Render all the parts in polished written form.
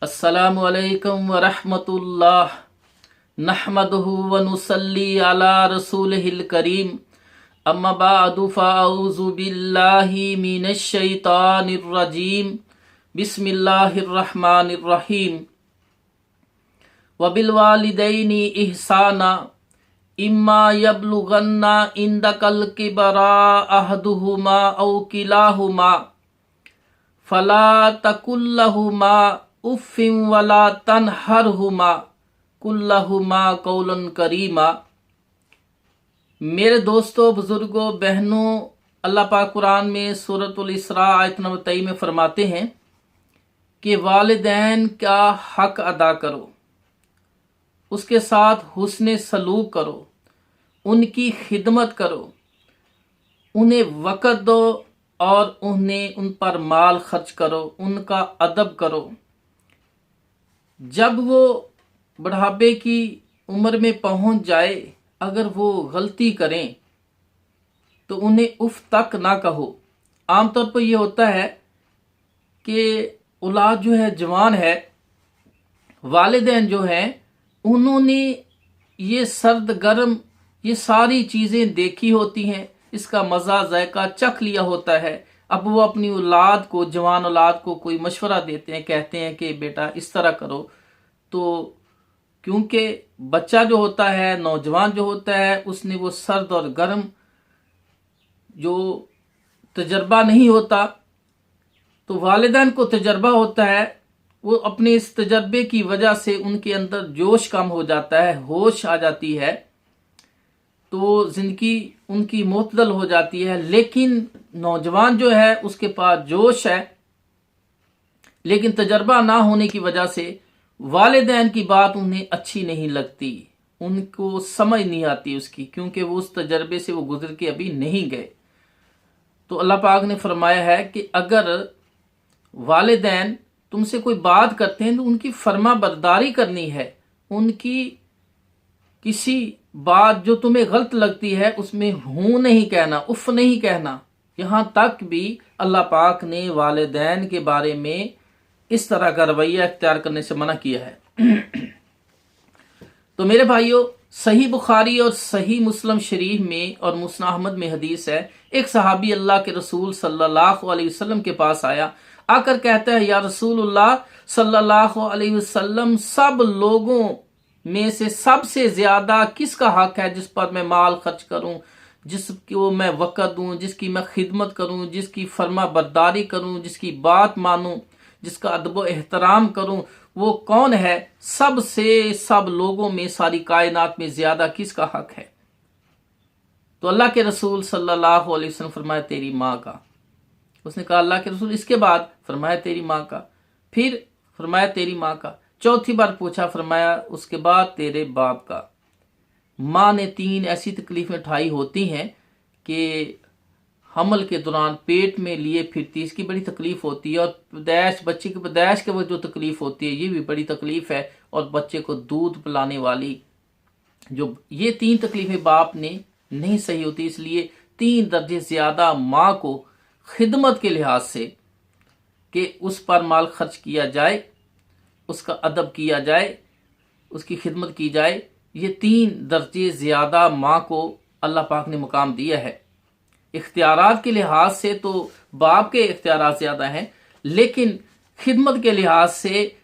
अस्सलामु अलैकुम वरहमतुल्लाह नहमदुहु व नुसल्ली अला रसूलिहिल करीम अम्मा बअदु फ़अऊज़ु बिल्लाहि मिनश शैतानिर रजीम बिस्मिल्लाहिर रहमानिर रहीम व बिल वालिदैनि इहसाना इम्मा यब्लुगन्ना इंदकल किबरा अहदुहुमा औ किलाहुमा फला तकुल्लहुमा उफ़्फ़िन वला तनहरहुमा कुल्लहुमा कौलन करीमा। मेरे दोस्तों, बुजुर्गों, बहनों, अल्लाह पाक कुरान में सूरतुल इसरा आयत नंबर 23 में फरमाते हैं कि वालिदैन का हक अदा करो, उसके साथ हुस्न सलूक करो, उनकी खिदमत करो, उन्हें वक़्त दो और उन पर माल खर्च करो, उनका अदब करो। जब वो बुढ़ापे की उम्र में पहुंच जाए, अगर वो गलती करें तो उन्हें उफ तक ना कहो। आमतौर पर यह होता है कि औलाद जो है जवान है, वालिदैन जो हैं उन्होंने ये सर्द गर्म ये सारी चीज़ें देखी होती हैं, इसका मज़ा जायका चख लिया होता है। अब वो अपनी औलाद को, जवान औलाद को कोई मशवरा देते हैं, कहते हैं कि बेटा इस तरह करो। तो क्योंकि बच्चा जो होता है, नौजवान जो होता है, उसने वो सर्द और गर्म जो तजर्बा नहीं होता, तो वालिदैन को तजर्बा होता है। वो अपने इस तजर्बे की वजह से उनके अंदर जोश कम हो जाता है, होश आ जाती है, तो जिंदगी उनकी मुतदल हो जाती है। लेकिन नौजवान जो है उसके पास जोश है, लेकिन तजर्बा ना होने की वजह से वालिदैन की बात उन्हें अच्छी नहीं लगती, उनको समझ नहीं आती उसकी, क्योंकि वो उस तजर्बे से वो गुजर के अभी नहीं गए। तो अल्लाह पाक ने फरमाया है कि अगर वालिदैन तुमसे कोई बात करते हैं तो उनकी फर्मा बरदारी करनी है, उनकी किसी बात जो तुम्हें गलत लगती है उसमें हूं नहीं कहना, उफ नहीं कहना। यहां तक भी अल्लाह पाक ने वालिदैन के बारे में इस तरह का रवैया इख्तियार करने से मना किया है। तो मेरे भाइयों, सही बुखारी और सही मुस्लिम शरीफ में और मुस्नद अहमद में हदीस है, एक सहाबी अल्लाह के रसूल सल्लल्लाहु अलैहि वसल्लम के पास आया, आकर कहता है, या रसूलुल्लाह सल्लल्लाहु अलैहि वसल्लम, सब लोगों में से सबसे ज्यादा किसका हक है जिस पर मैं माल खर्च करूं, जिसको मैं वक़्त दूं, जिसकी मैं खिदमत करूं, जिसकी फर्मा बरदारी करूं, जिसकी बात मानूं, जिसका अदब एहतराम करूं, वो कौन है? सब लोगों में, सारी कायनात में ज्यादा किसका हक है? तो अल्लाह के रसूल सल्लल्लाहु अलैहि वसल्लम फरमाया, तेरी माँ का। उसने कहा, अल्लाह के रसूल, इसके बाद? फरमाया, तेरी माँ का। फिर फरमाया, तेरी माँ का। चौथी बार पूछा, फरमाया, उसके बाद तेरे बाप का। माँ ने 3 ऐसी तकलीफें उठाई होती हैं कि हमल के दौरान पेट में लिए फिरती, इसकी बड़ी तकलीफ होती है, और पैदाइश, बच्चे की पैदाइश के वक्त जो तकलीफ होती है ये भी बड़ी तकलीफ है, और बच्चे को दूध पिलाने वाली जो ये 3 तकलीफें बाप ने नहीं सही होती, इसलिए 3 दर्जे ज्यादा माँ को खिदमत के लिहाज से कि उस पर माल खर्च किया जाए, उसका अदब किया जाए, उसकी खिदमत की जाए, ये 3 दर्जे ज्यादा माँ को अल्लाह पाक ने मुकाम दिया है। इख्तियारात के लिहाज से तो बाप के इख्तियारात ज्यादा हैं, लेकिन खिदमत के लिहाज से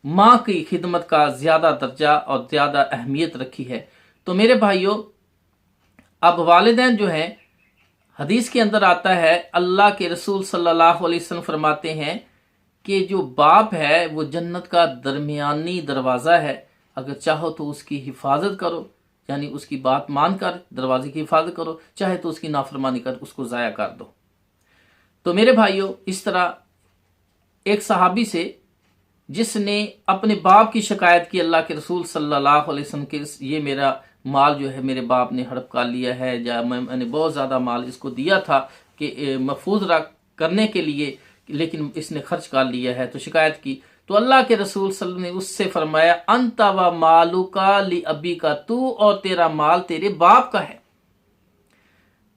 माँ की खिदमत का ज्यादा दर्जा और ज्यादा अहमियत रखी है। तो मेरे भाइयों, अब वालिदैन जो हैं, हदीस के अंदर आता है, अल्लाह के रसूल सल्लल्लाहु अलैहि वसल्लम फरमाते हैं कि जो बाप है वो जन्नत का दरमियानी दरवाज़ा है, अगर चाहो तो उसकी हिफाजत करो, यानी उसकी बात मानकर दरवाजे की हिफाजत करो, चाहे तो उसकी नाफरमानी कर उसको ज़ाया कर दो। तो मेरे भाइयों, इस तरह एक सहाबी से जिसने अपने बाप की शिकायत की अल्लाह के रसूल सल्लल्लाहु अलैहि वसल्लम के, ये मेरा माल जो है मेरे बाप ने हड़प कर लिया है, या मैंने बहुत ज़्यादा माल इसको दिया था कि महफूज करने के लिए, लेकिन इसने खर्च कर लिया है, तो शिकायत की। तो अल्लाह के रसूल सल्लल्लाहु अलैहि वसल्लम ने उससे फरमाया, अंता व मालुका लि अबी का, तू और तेरा माल तेरे बाप का है।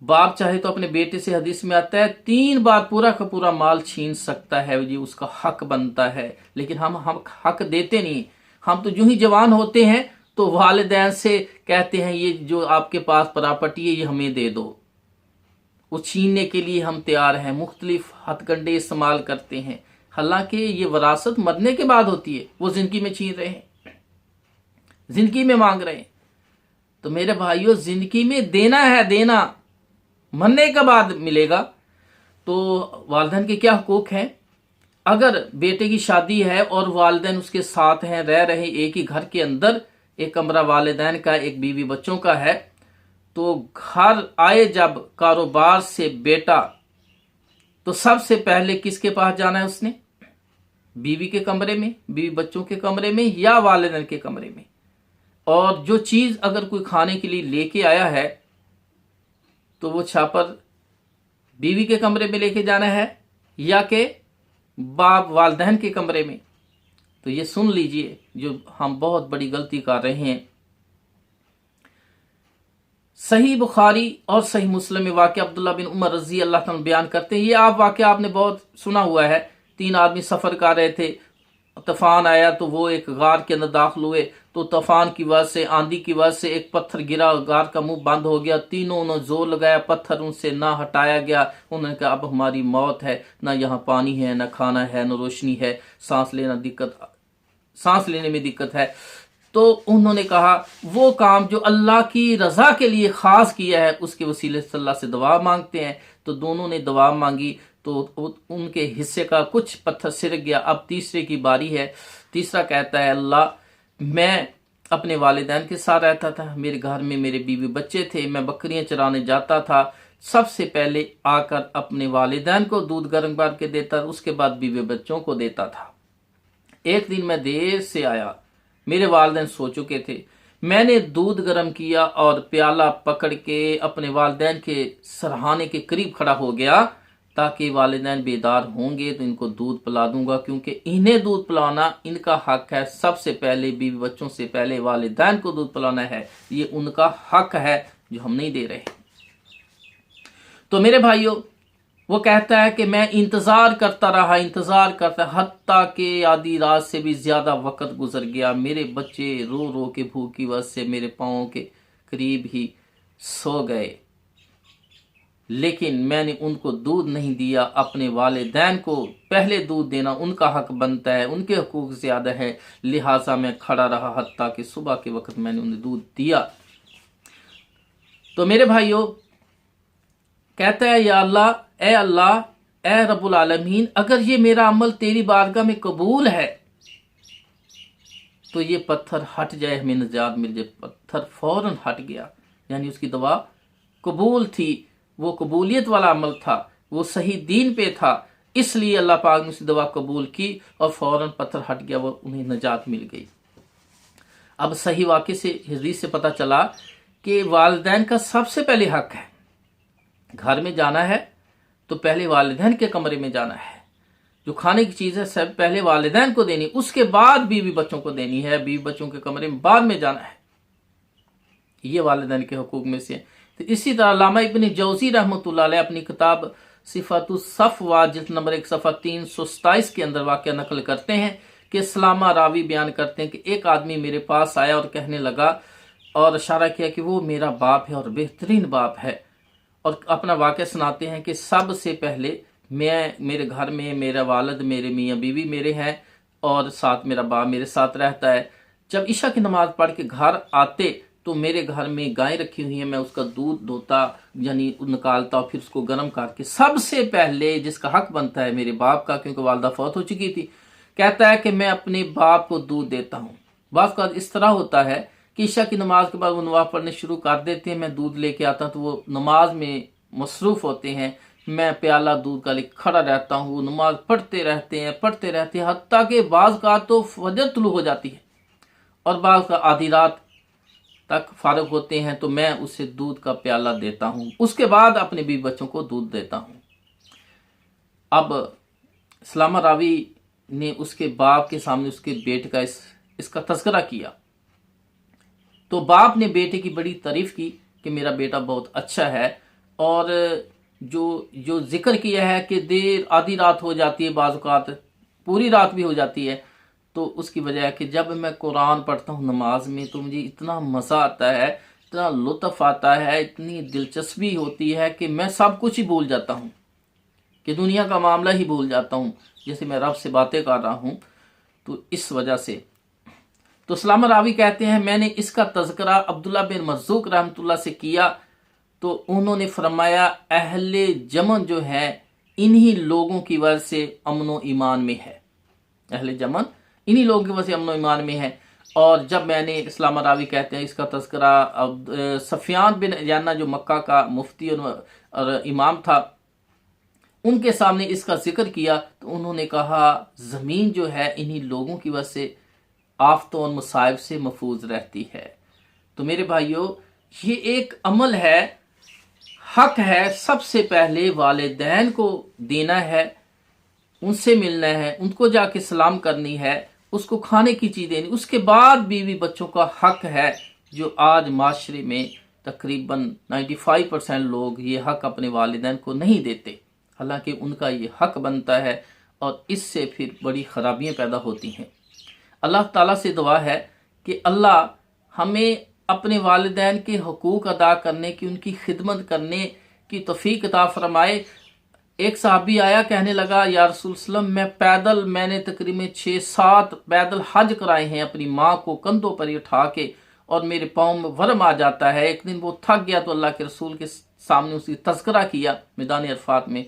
बाप चाहे तो अपने बेटे से, हदीस में आता है, 3 बार पूरा का पूरा माल छीन सकता है, ये उसका हक बनता है, लेकिन हम हक देते नहीं। हम तो जो ही जवान होते हैं तो वालिदैन से कहते हैं ये जो आपके पास प्रॉपर्टी है ये हमें दे दो। वो छीनने के लिए हम तैयार हैं, मुख्तलिफ हथकंडे इस्तेमाल करते हैं, हालांकि ये विरासत मरने के बाद होती है। वो जिंदगी में छीन रहे हैं, जिंदगी में मांग रहे हैं। तो मेरे भाइयों, जिंदगी में देना है, देना मरने के बाद मिलेगा। तो वालिदैन के क्या हुकूक हैं? अगर बेटे की शादी है और वालिदैन उसके साथ हैं, रह रहे एक ही घर के अंदर, एक कमरा वालिदैन का, एक बीवी बच्चों का है, तो घर आए जब कारोबार से बेटा, तो सबसे पहले किसके पास जाना है उसने? बीवी के कमरे में, बीवी बच्चों के कमरे में, या वालिदैन के कमरे में। और जो चीज अगर कोई खाने के लिए लेके आया है तो वो छापर बीवी के कमरे में लेके जाना है या के बाप वालिदैन के कमरे में। तो ये सुन लीजिए, जो हम बहुत बड़ी गलती कर रहे हैं। सही बुखारी और सही मुस्लिम में वाक़या अब्दुल्ला बिन उमर रजी अल्लाह तआला बयान करते हैं। ये वाक़या आपने बहुत सुना हुआ है। 3 आदमी सफर कर रहे थे, तूफान आया तो वो एक गार के अंदर दाखिल हुए, तो तूफान की वजह से, आंधी की वजह से एक पत्थर गिरा, गार का मुंह बंद हो गया। तीनों ने जोर लगाया, पत्थर उनसे ना हटाया गया। उन्होंने कहा अब हमारी मौत है, ना यहाँ पानी है, ना खाना है, ना रोशनी है, सांस लेने में दिक्कत है। तो उन्होंने कहा वो काम जो अल्लाह की रजा के लिए खास किया है उसके वसीले से अल्लाह से दुआ मांगते हैं। तो दोनों ने दुआ मांगी तो उनके हिस्से का कुछ पत्थर सिरक गया। अब तीसरे की बारी है। तीसरा कहता है अल्लाह मैं अपने वालिदैन के साथ रहता था, मेरे घर में मेरे बीवी बच्चे थे, मैं बकरियां चराने जाता था, सबसे पहले आकर अपने वालिदैन को दूध गर्म करके देता, उसके बाद बीवी बच्चों को देता था। एक दिन मैं देर से आया, मेरे वालिदैन सो चुके थे, मैंने दूध गर्म किया और प्याला पकड़ के अपने वालिदैन के सरहाने के करीब खड़ा हो गया ताकि वालिदैन बेदार होंगे तो इनको दूध पिला दूंगा, क्योंकि इन्हें दूध पिलाना इनका हक है। सबसे पहले बीवी बच्चों से पहले वालिदैन को दूध पिलाना है, ये उनका हक है जो हम नहीं दे रहे। तो मेरे भाइयों, वो कहता है कि मैं इंतजार करता रहा, हत्ता के आधी रात से भी ज्यादा वक्त गुजर गया। मेरे बच्चे रो रो के भूख की वजह से मेरे पाँव के करीब ही सो गए, लेकिन मैंने उनको दूध नहीं दिया। अपने वालिदैन को पहले दूध देना उनका हक बनता है, उनके हुकूक ज्यादा है, लिहाजा मैं खड़ा रहा हत्ता कि सुबह के वक्त मैंने उन्हें दूध दिया। तो मेरे भाइयों, कहता है या अल्लाह, ए रब्बुल आलमीन, अगर ये मेरा अमल तेरी बारगाह में कबूल है तो ये पत्थर हट जाए, हमें निजात मिल जाए। पत्थर फौरन हट गया, यानी उसकी दुआ कबूल थी, वो कबूलियत वाला अमल था, वो सही दीन पे था, इसलिए अल्लाह पाक ने उसकी दुआ कबूल की और फौरन पत्थर हट गया, वो उन्हें निजात मिल गई। अब सही वाक़े से, हदीस से पता चला कि वालिदैन का सबसे पहले हक है, घर में जाना है तो पहले वालिदैन के कमरे में जाना है, जो खाने की चीज़ है सब पहले वालिदैन को देनी, उसके बाद बीवी बच्चों को देनी है, बीवी बच्चों के कमरे में बाद में जाना है। ये वालिदैन के हुकूक में से। तो इसी तरह अल्लामा इब्न जौज़ी रहमतुल्लाह अलैह अपनी किताब सिफ़ातुस सफ़वा जिल्द नंबर 1 सफ़ा 327 के अंदर वाक़या नकल करते हैं कि सलामा रावी बयान करते हैं कि एक आदमी मेरे पास आया और कहने लगा और इशारा किया कि वो मेरा बाप है और बेहतरीन बाप है, और अपना वाक़या सुनाते हैं कि सबसे पहले मेरे घर में मेरा वालिद, मेरे मियाँ बीवी मेरे हैं और साथ मेरा बाप मेरे साथ रहता है। जब ईशा की नमाज पढ़ के घर आते तो मेरे घर में गाय रखी हुई है, मैं उसका दूध धोता यानी निकालता और फिर उसको गर्म करके सबसे पहले जिसका हक बनता है मेरे बाप का, क्योंकि वालदा फौत हो चुकी थी, कहता है कि मैं अपने बाप को दूध देता हूँ। बात का इस तरह होता है कि ईशा की नमाज के बाद वो नमाज पढ़ने शुरू कर देते हैं, मैं दूध लेके आता हूँ तो वो नमाज में मसरूफ होते हैं, मैं प्याला दूध का लेकर खड़ा रहता हूँ, वो नमाज पढ़ते रहते हैं हत्ता के बाज़ का तो फजर तुलू हो जाती है और बाज़ का आधी रात तक फारिग होते हैं, तो मैं उसे दूध का प्याला देता हूँ, उसके बाद अपने बीवी बच्चों को दूध देता हूँ। अब सलामा रावी ने उसके बाप के सामने उसके बेटे का इसका तज़किरा किया, तो बाप ने बेटे की बड़ी तारीफ की कि मेरा बेटा बहुत अच्छा है, اور جو ذکر کیا ہے کہ دیر آدھی رات ہو جاتی ہے، بعض اوقات پوری رات بھی ہو جاتی ہے، تو اس کی وجہ ہے کہ جب میں قرآن پڑھتا ہوں نماز میں تو مجھے اتنا مزہ آتا ہے، اتنا لطف آتا ہے، اتنی دلچسپی ہوتی ہے کہ میں سب کچھ ہی بھول جاتا ہوں، کہ دنیا کا معاملہ ہی بھول جاتا ہوں، جیسے میں رب سے باتیں کر رہا ہوں۔ تو اس وجہ سے تو اسلام راوی کہتے ہیں میں نے اس کا تذکرہ عبداللہ بن مرزوق رحمۃ اللہ سے کیا تو انہوں نے فرمایا اہل جمن جو ہے انہی لوگوں کی وجہ سے امن و ایمان میں ہے، اہل جمن انہی لوگوں کی وجہ سے امن و ایمان میں ہے۔ اور جب میں نے اسلام راوی کہتے ہیں اس کا تذکرہ سفیان بن عیینہ جو مکہ کا مفتی اور امام تھا ان کے سامنے اس کا ذکر کیا تو انہوں نے کہا زمین جو ہے انہی لوگوں کی وجہ سے آفتوں اور مصائب سے محفوظ رہتی ہے۔ تو میرے بھائیو یہ ایک عمل ہے، حق ہے، سب سے پہلے والدین کو دینا ہے، ان سے ملنا ہے، ان کو جا کے سلام کرنی ہے، اس کو کھانے کی چیز دینی، اس کے بعد بیوی بچوں کا حق ہے جو آج معاشرے میں تقریباً 95% لوگ یہ حق اپنے والدین کو نہیں دیتے، حالانکہ ان کا یہ حق بنتا ہے، اور اس سے پھر بڑی خرابیاں پیدا ہوتی ہیں۔ اللہ تعالیٰ سے دعا ہے کہ اللہ ہمیں اپنے والدین کے حقوق ادا کرنے کی، ان کی خدمت کرنے کی توفیق عطا فرمائے۔ ایک صحابی آیا کہنے لگا یا رسول وسلم میں نے تقریباً 6-7 پیدل حج کرائے ہیں اپنی ماں کو کندھوں پر اٹھا کے، اور میرے پاؤں میں ورم آ جاتا ہے۔ ایک دن وہ تھک گیا تو اللہ کے رسول کے سامنے اسی تذکرہ کیا میدان عرفات میں،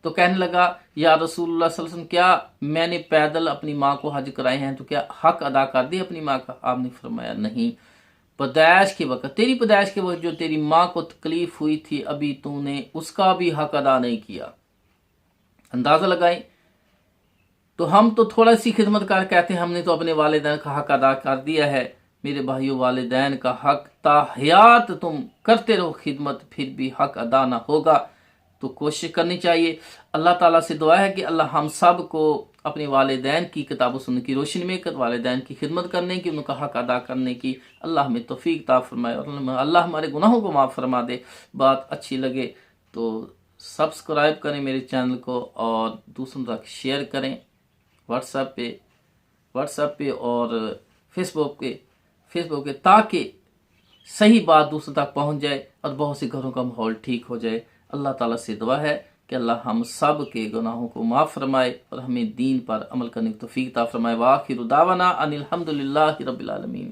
تو کہنے لگا یا رسول اللہ صلی اللہ علیہ وسلم کیا میں نے پیدل اپنی ماں کو حج کرائے ہیں تو کیا حق ادا کر دی اپنی ماں کا؟ آپ نے فرمایا نہیں، پیدائش کے وقت، تیری پیدائش کے وقت جو تیری ماں کو تکلیف ہوئی تھی ابھی تو نے اس کا بھی حق ادا نہیں کیا۔ اندازہ لگائیں، تو ہم تو تھوڑا سی خدمت کر کہتے ہیں ہم نے تو اپنے والدین کا حق ادا کر دیا ہے۔ میرے بھائیو والدین کا حق تا حیات تم کرتے رہو خدمت، پھر بھی حق ادا نہ ہوگا، تو کوشش کرنی چاہیے۔ اللہ تعالیٰ سے دعا ہے کہ اللہ ہم سب کو اپنے والدین کی کتاب و سنت کی روشنی میں والدین کی خدمت کرنے کی، ان کا حق ادا کرنے کی اللہ ہمیں توفیق عطا فرمائے، اور اللہ ہمارے گناہوں کو معاف فرما دے۔ بات اچھی لگے تو سبسکرائب کریں میرے چینل کو، اور دوسروں تک شیئر کریں، واٹس ایپ پہ اور فیس بک پہ، تاکہ صحیح بات دوسروں تک پہنچ جائے اور بہت سے گھروں کا ماحول ٹھیک ہو جائے۔ اللہ تعالیٰ سے دعا ہے کہ اللہ ہم سب کے گناہوں کو معاف فرمائے اور ہمیں دین پر عمل کرنے کی توفیق عطا فرمائے۔ وآخر دعوانا ان الحمد للہ رب العالمین۔